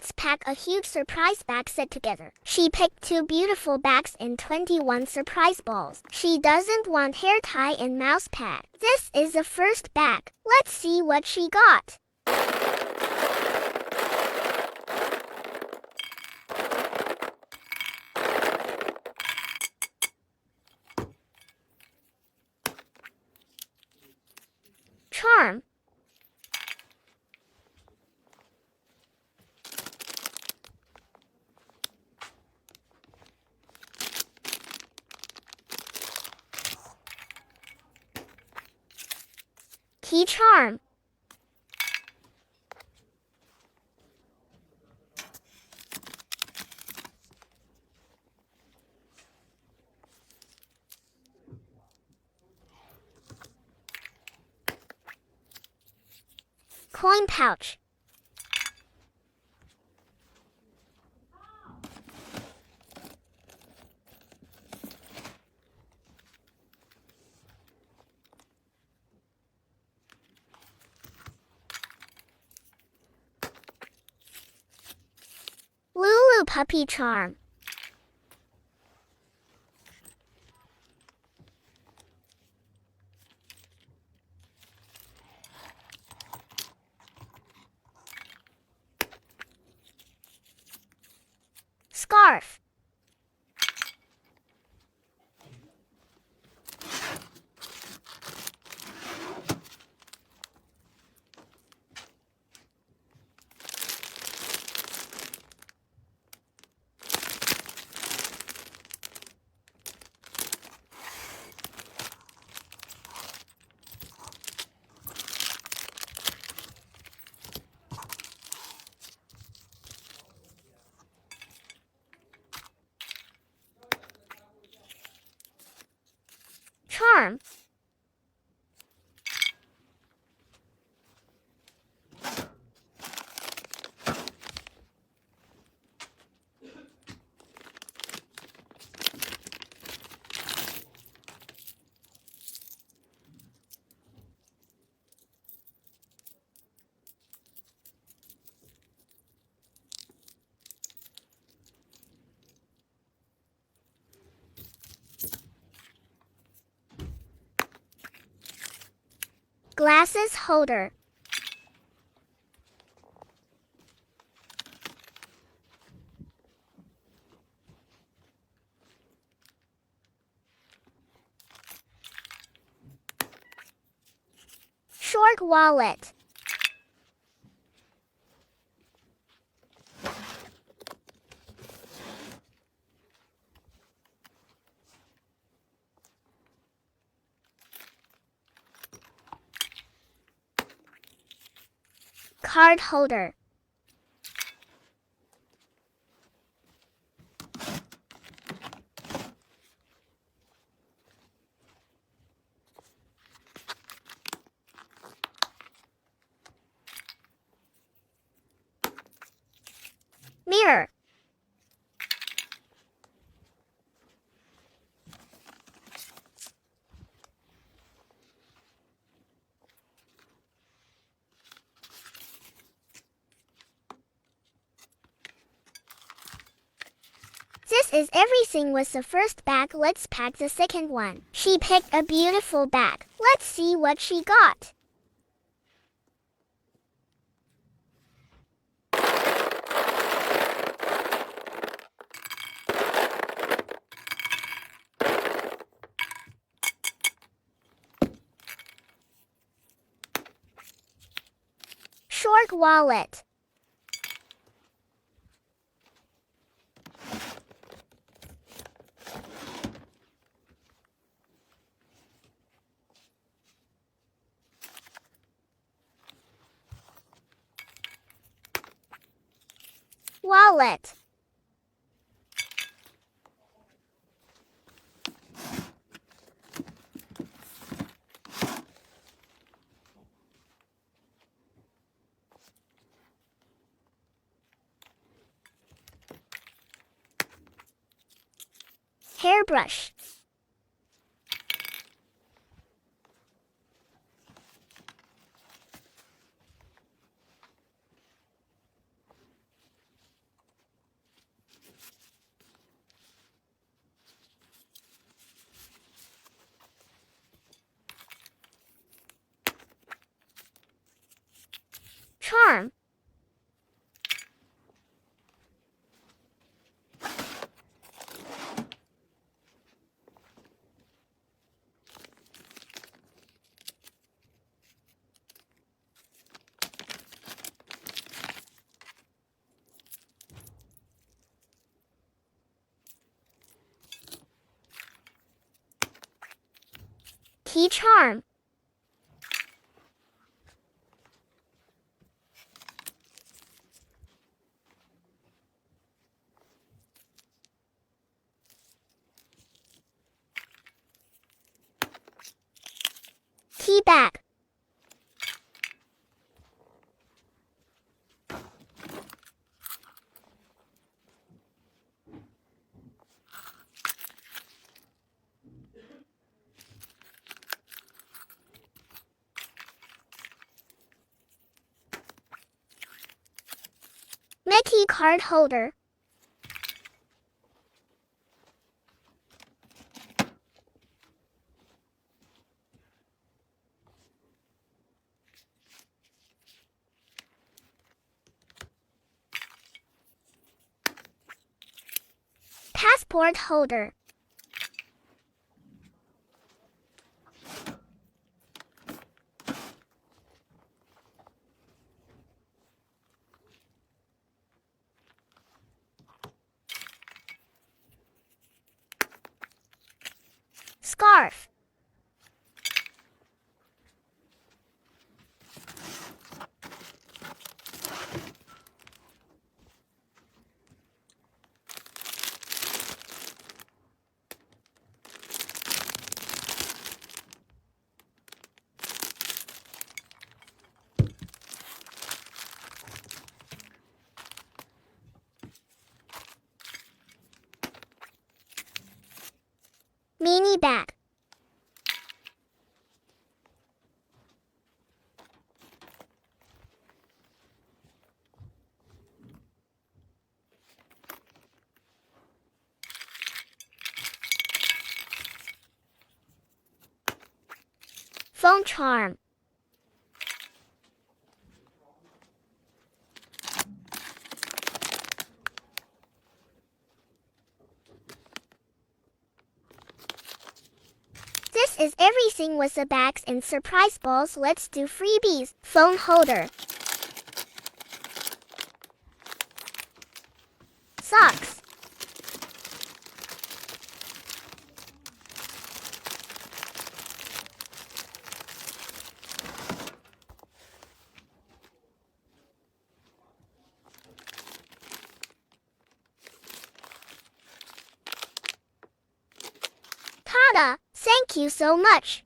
Let's pack a huge surprise bag set together. She picked 2 beautiful bags and 21 surprise balls. She doesn't want hair tie and mouse pad. This is the first bag. Let's see what she got. Charm. Key charm. Coin pouch. Lulu puppy charm. Scarf. Charm. Glasses holder. Short wallet. Card holder. Mirror. This is everything with the first bag. Let's pack the second one. She picked a beautiful bag. Let's see what she got. Short wallet. Wallet. Hairbrush. Key charm. Key bag. Mickey card holder. Passport holder. Scarf. Mini bag. Phone charm. This is everything with the bags and surprise balls. Let's do freebies. Phone holder. Socks. Tada! Thank you so much.